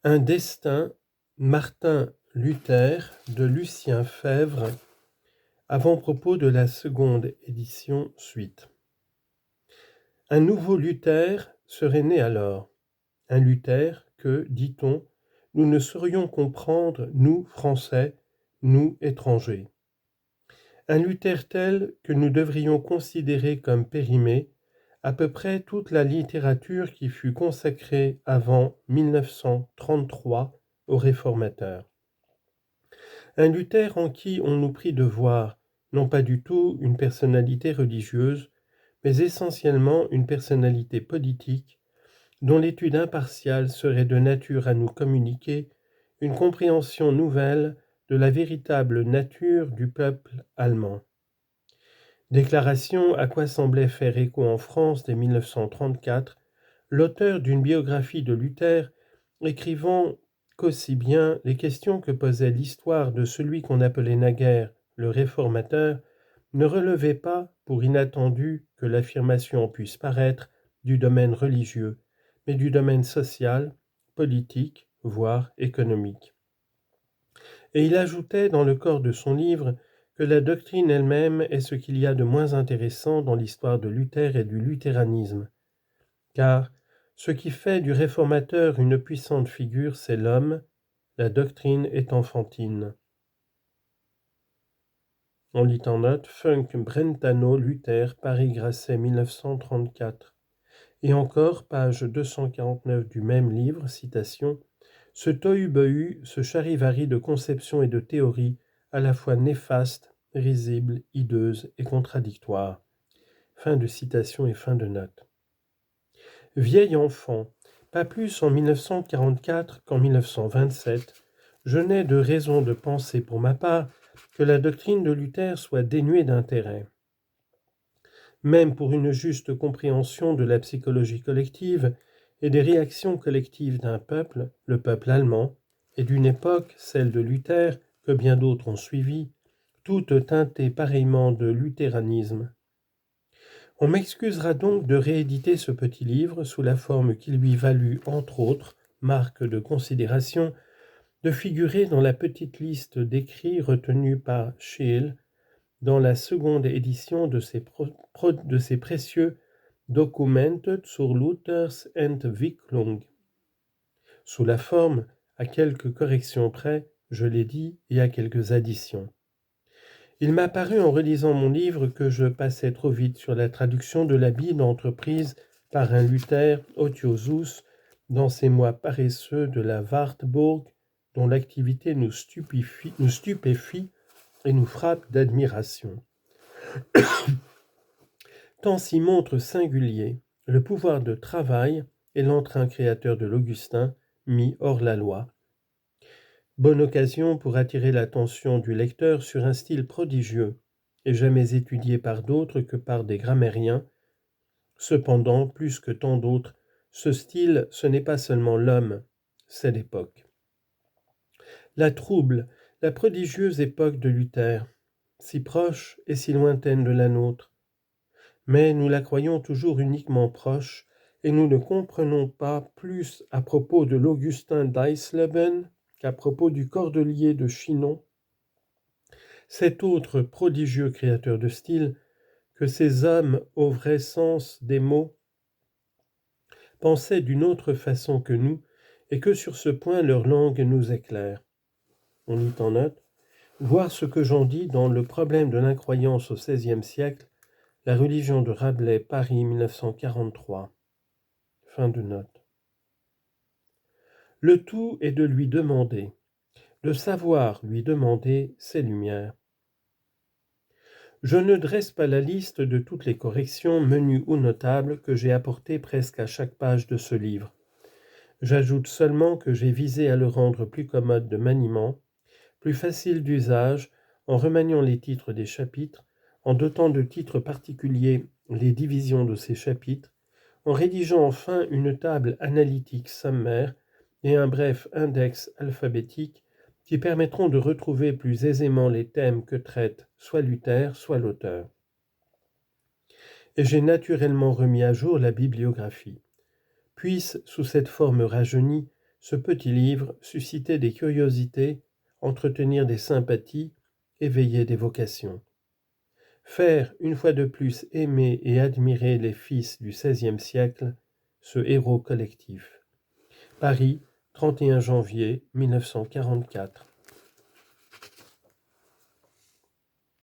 Un destin, Martin Luther de Lucien Febvre, avant-propos de la seconde édition suite. Un nouveau Luther serait né alors, un Luther que, dit-on, nous ne saurions comprendre, nous Français, nous étrangers. Un Luther tel que nous devrions considérer comme périmé à peu près toute la littérature qui fut consacrée avant 1933 aux réformateurs. Un Luther en qui on nous prie de voir, non pas du tout une personnalité religieuse, mais essentiellement une personnalité politique, dont l'étude impartiale serait de nature à nous communiquer une compréhension nouvelle de la véritable nature du peuple allemand. Déclaration à quoi semblait faire écho en France dès 1934, l'auteur d'une biographie de Luther, écrivant qu'aussi bien les questions que posait l'histoire de celui qu'on appelait naguère le réformateur ne relevaient pas, pour inattendu que l'affirmation puisse paraître, du domaine religieux, mais du domaine social, politique, voire économique. Et il ajoutait dans le corps de son livre que la doctrine elle-même est ce qu'il y a de moins intéressant dans l'histoire de Luther et du luthéranisme, car ce qui fait du réformateur une puissante figure, c'est l'homme, la doctrine est enfantine. On lit en note Funk Brentano, Luther, Paris-Grasset 1934. Et encore, page 249 du même livre, citation, ce tohu-bohu, ce charivari de conceptions et de théories, à la fois néfastes, risibles, hideuses et contradictoires. Fin de citation et fin de note. Vieil enfant, pas plus en 1944 qu'en 1927, je n'ai de raison de penser pour ma part que la doctrine de Luther soit dénuée d'intérêt. Même pour une juste compréhension de la psychologie collective et des réactions collectives d'un peuple, le peuple allemand, et d'une époque, celle de Luther, que bien d'autres ont suivi, toutes teintées pareillement de luthéranisme. On m'excusera donc de rééditer ce petit livre sous la forme qui lui valut, entre autres, marque de considération, de figurer dans la petite liste d'écrits retenus par Scheel dans la seconde édition de ses précieux Dokumente zur Luthers Entwicklung. Sous la forme, à quelques corrections près, je l'ai dit, et à quelques additions. Il m'a paru en relisant mon livre que je passais trop vite sur la traduction de la Bible entreprise par un Luther Otiosus dans ces mois paresseux de la Wartburg, dont l'activité nous stupéfie et nous frappe d'admiration. Tant s'y montre singulier le pouvoir de travail et l'entrain créateur de l'Augustin mis hors la loi. Bonne occasion pour attirer l'attention du lecteur sur un style prodigieux et jamais étudié par d'autres que par des grammairiens. Cependant, plus que tant d'autres, ce style, ce n'est pas seulement l'homme, c'est l'époque. La trouble, la prodigieuse époque de Luther, si proche et si lointaine de la nôtre. Mais nous la croyons toujours uniquement proche, et nous ne comprenons pas plus à propos de l'Augustin d'Eisleben qu'à propos du Cordelier de Chinon, cet autre prodigieux créateur de style, que ces hommes, au vrai sens des mots, pensaient d'une autre façon que nous, et que sur ce point leur langue nous éclaire. On lit en note, voir ce que j'en dis dans le problème de l'incroyance au XVIe siècle, la religion de Rabelais, Paris 1943. Fin de note. Le tout est de lui demander, de savoir lui demander ses lumières. Je ne dresse pas la liste de toutes les corrections, menues ou notables, que j'ai apportées presque à chaque page de ce livre. J'ajoute seulement que j'ai visé à le rendre plus commode de maniement, plus facile d'usage, en remaniant les titres des chapitres, en dotant de titres particuliers les divisions de ces chapitres, en rédigeant enfin une table analytique sommaire et un bref index alphabétique qui permettront de retrouver plus aisément les thèmes que traite soit Luther, soit l'auteur. Et j'ai naturellement remis à jour la bibliographie. Puisse, sous cette forme rajeunie, ce petit livre suscitait des curiosités, entretenir des sympathies, éveiller des vocations. Faire, une fois de plus, aimer et admirer les fils du XVIe siècle, ce héros collectif. Paris, 31 janvier 1944.